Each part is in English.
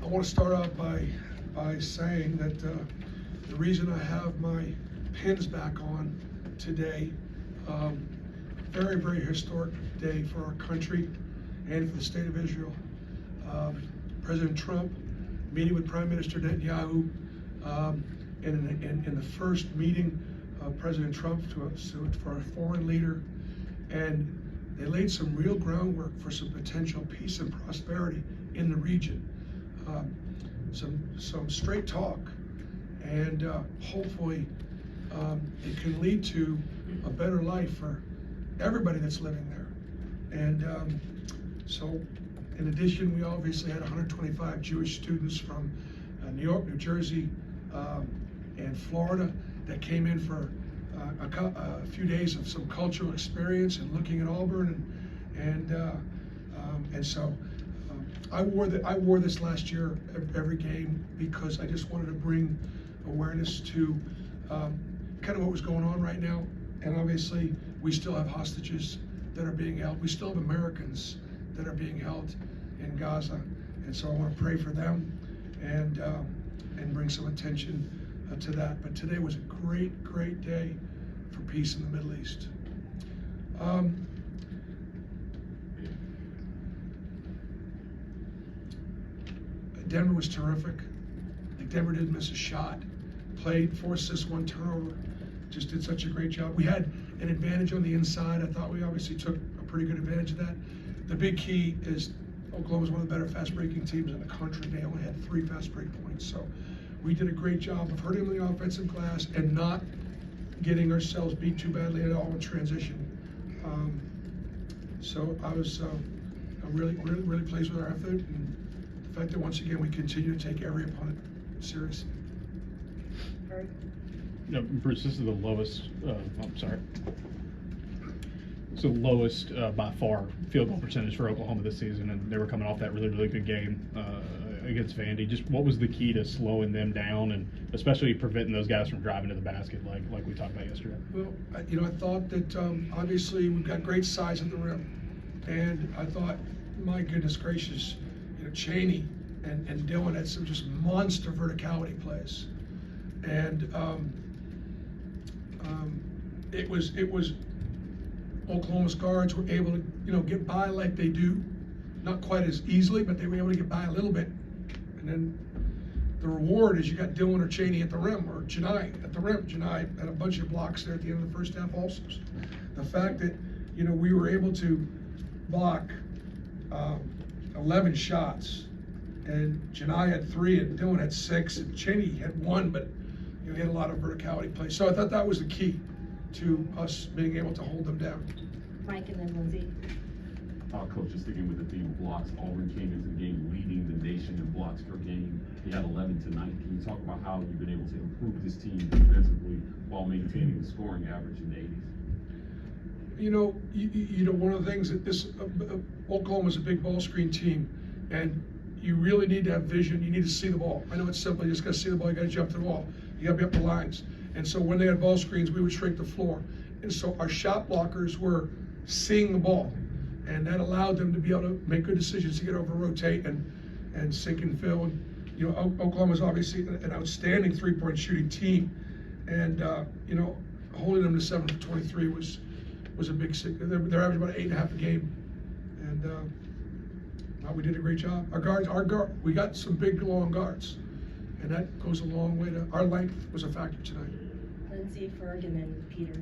I want to start out by saying that the reason I have my pins back on today, very, very historic day for our country and for the state of Israel. President Trump meeting with Prime Minister Netanyahu, in the first meeting of President Trump for a foreign leader, and they laid some real groundwork for some potential peace and prosperity in the region. Some straight talk, and hopefully it can lead to a better life for everybody that's living there. And so in addition, we obviously had 125 Jewish students from New York, New Jersey, and Florida that came in for a few days of some cultural experience and looking at Auburn, and so I wore this last year every game because I just wanted to bring awareness to kind of what was going on right now. And obviously, we still have hostages that are being held. We still have Americans that are being held in Gaza, and so I want to pray for them and bring some attention to that. But today was a great, great day for peace in the Middle East. Denver was terrific. Like, Denver didn't miss a shot. Played 4 assists, 1 turnover. Just did such a great job. We had an advantage on the inside. I thought we obviously took a pretty good advantage of that. The big key is Oklahoma's one of the better fast-breaking teams in the country. They only had 3 fast break points. So we did a great job of hurting the offensive glass and not getting ourselves beat too badly at all in transition. So I was really pleased with our effort, and the fact that once again we continue to take every opponent seriously. No, Bruce, this is the lowest. I'm sorry. It's the lowest by far field goal percentage for Oklahoma this season, and they were coming off that really good game against Vandy. Just what was the key to slowing them down, and especially preventing those guys from driving to the basket like we talked about yesterday? Well, I thought that obviously we've got great size at the rim, and I thought, my goodness gracious, Chaney and Dylan had some just monster verticality plays, and it was Oklahoma's guards were able to get by like they do, not quite as easily, but they were able to get by a little bit. And then the reward is you got Dylan or Chaney at the rim, or Janai at the rim. Janai had a bunch of blocks there at the end of the first half also. The fact that we were able to block 11 shots, and Janai had 3 and Dylan had 6 and Chaney had 1, but he had a lot of verticality plays. So I thought that was the key to us being able to hold them down. Mike and then Lindsay. Coach, just sticking with the theme of blocks, Auburn came into the game leading the nation in blocks per game. He had 11 tonight. Can you talk about how you've been able to improve this team defensively while maintaining the scoring average in the 80s? One of the things that this Oklahoma's a big ball screen team, and you really need to have vision. You need to see the ball. I know it's simple. You just got to see the ball. You got to jump to the ball. You got to be up the lines. And so when they had ball screens, we would shrink the floor. And so our shot blockers were seeing the ball, and that allowed them to be able to make good decisions to get over, rotate, and sink and fill. And Oklahoma's obviously an outstanding 3-point shooting team, and holding them to 7 for 23 was a big. They're averaging about 8.5 a game, and we did a great job. We got some big long guards, and that goes a long way to our length was a factor tonight. Lindsay, Ferg, and then Peter.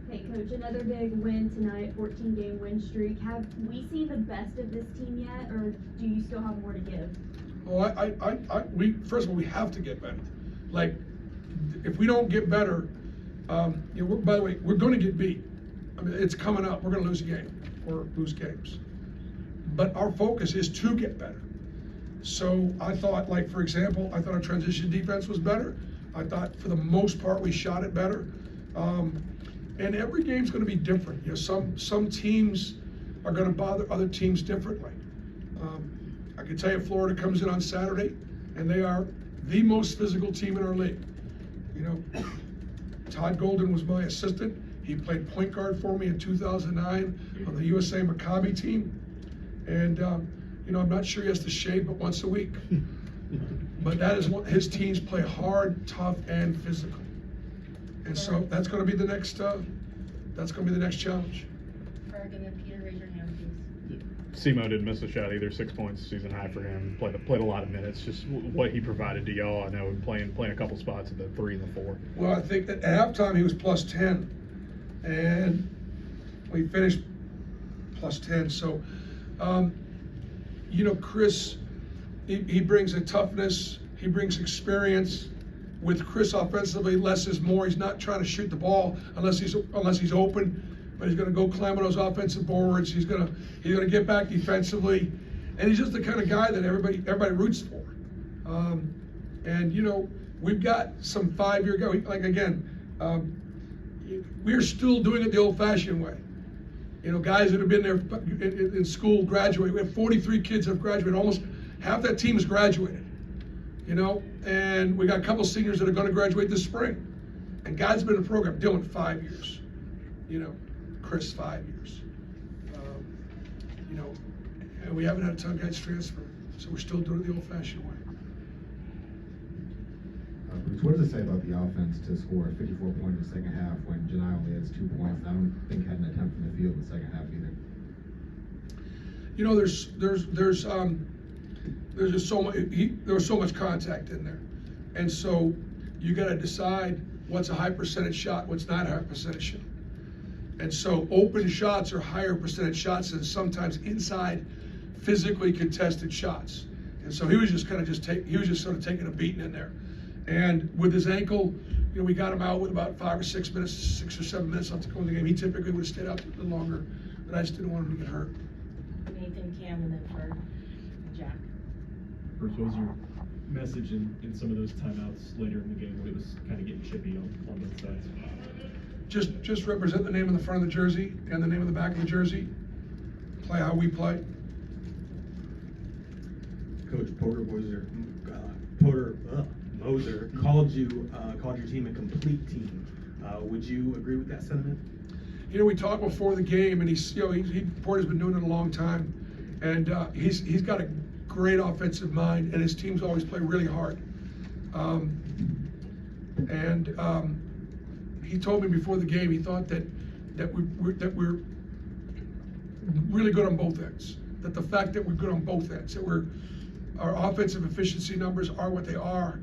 Hey, Coach, another big win tonight, 14-game win streak. Have we seen the best of this team yet, or do you still have more to give? Oh, we first of all, we have to get better. Like, if we don't get better, by the way, we're going to get beat. I mean, it's coming up. We're going to lose a game or lose games. But our focus is to get better. So I thought, like, for example, I thought our transition defense was better. I thought for the most part we shot it better. And every game's going to be different. Some teams are going to bother other teams differently. I can tell you Florida comes in on Saturday, and they are the most physical team in our league. Todd Golden was my assistant. He played point guard for me in 2009 on the USA Maccabi team. And You know, I'm not sure he has to shave but once a week. But that is what his teams play: hard, tough, and physical. And so that's going to be the next. That's going to be the next challenge. Ferg and then Peter, raise your hand, please. Simo didn't miss a shot either. 6 points, season high for him. Played a lot of minutes. Just what he provided to y'all. I know playing a couple spots at the 3 and the 4. Well, I think at halftime he was plus 10, and we finished plus 10. So, you know, Chris, he brings a toughness. He brings experience. With Chris offensively, less is more. He's not trying to shoot the ball unless he's open, but he's going to go climb on those offensive boards. He's going to get back defensively, and he's just the kind of guy that everybody roots for. And you know, we've got some 5-year guys. Like again, we're still doing it the old-fashioned way. You know, guys that have been there in school graduate. We have 43 kids that have graduated. Almost half that team has graduated. You know, and we got a couple seniors that are going to graduate this spring. And guys have been in the program, Dylan 5 years. You know, Chris 5 years. You know, and we haven't had a ton of guys transfer, so we're still doing it the old-fashioned way. Bruce, what does it say about the offense to score 54 points in the second half when Janai only has 2 points? I don't think had an attempt from the field in the second half either. You know, there's just so much. There was so much contact in there, and so you got to decide what's a high percentage shot, what's not a high percentage shot. And so open shots are higher percentage shots than sometimes inside, physically contested shots. And so he was just sort of taking a beating in there. And with his ankle, you know, we got him out with about 5 or 6 minutes, 6 or 7 minutes left to go in the game. He typically would have stayed out a little longer, but I just didn't want him to get hurt. Nathan, Cam, and then Ferg and Jack. Bruce, what was your message in some of those timeouts later in the game when it was kind of getting chippy on both sides? Just represent the name on the front of the jersey and the name on the back of the jersey. Play how we play. Coach Moser called your team a complete team. Would you agree with that sentiment? You know, we talked before the game, and Porter's been doing it a long time, and he's got a great offensive mind, and his teams always play really hard. He told me before the game he thought that we're really good on both ends. That the fact that we're good on both ends, that our offensive efficiency numbers are what they are.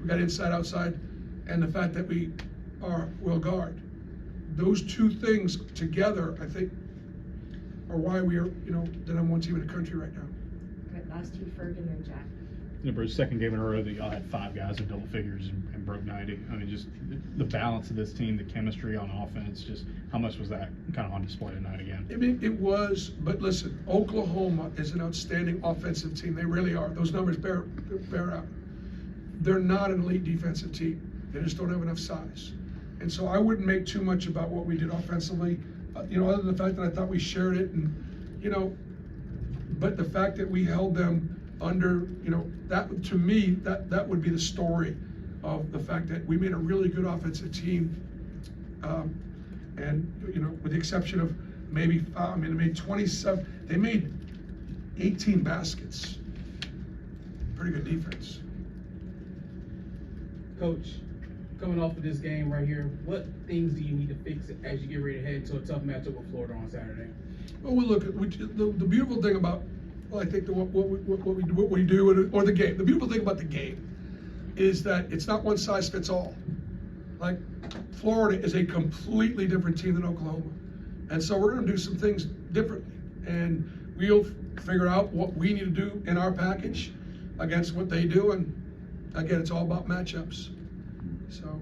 We got inside, outside, and the fact that we will guard. Those two things together, I think, are why we are, you know, the #1 team in the country right now. Okay, last two, Ferg and then Jack. You know, Bruce, second game in a row that y'all had 5 guys in double figures and broke 90. I mean, just the balance of this team, the chemistry on offense, just how much was that kind of on display tonight again? I mean, it was, but listen, Oklahoma is an outstanding offensive team. They really are. Those numbers bear out. They're not an elite defensive team. They just don't have enough size. And so I wouldn't make too much about what we did offensively, you know, other than the fact that I thought we shared it, and, you know, but the fact that we held them under, you know, that to me, that would be the story of the fact that we made a really good offensive team. And, you know, with the exception of maybe, they made 27, they made 18 baskets. Pretty good defense. Coach, coming off of this game right here, what things do you need to fix as you get ready to head to a tough matchup with Florida on Saturday? Well, we look at the beautiful thing about, well, I think what we do, or the game. The beautiful thing about the game is that it's not one size fits all. Like, Florida is a completely different team than Oklahoma, and so we're going to do some things differently, and we'll figure out what we need to do in our package against what they do, and again, it's all about matchups. So.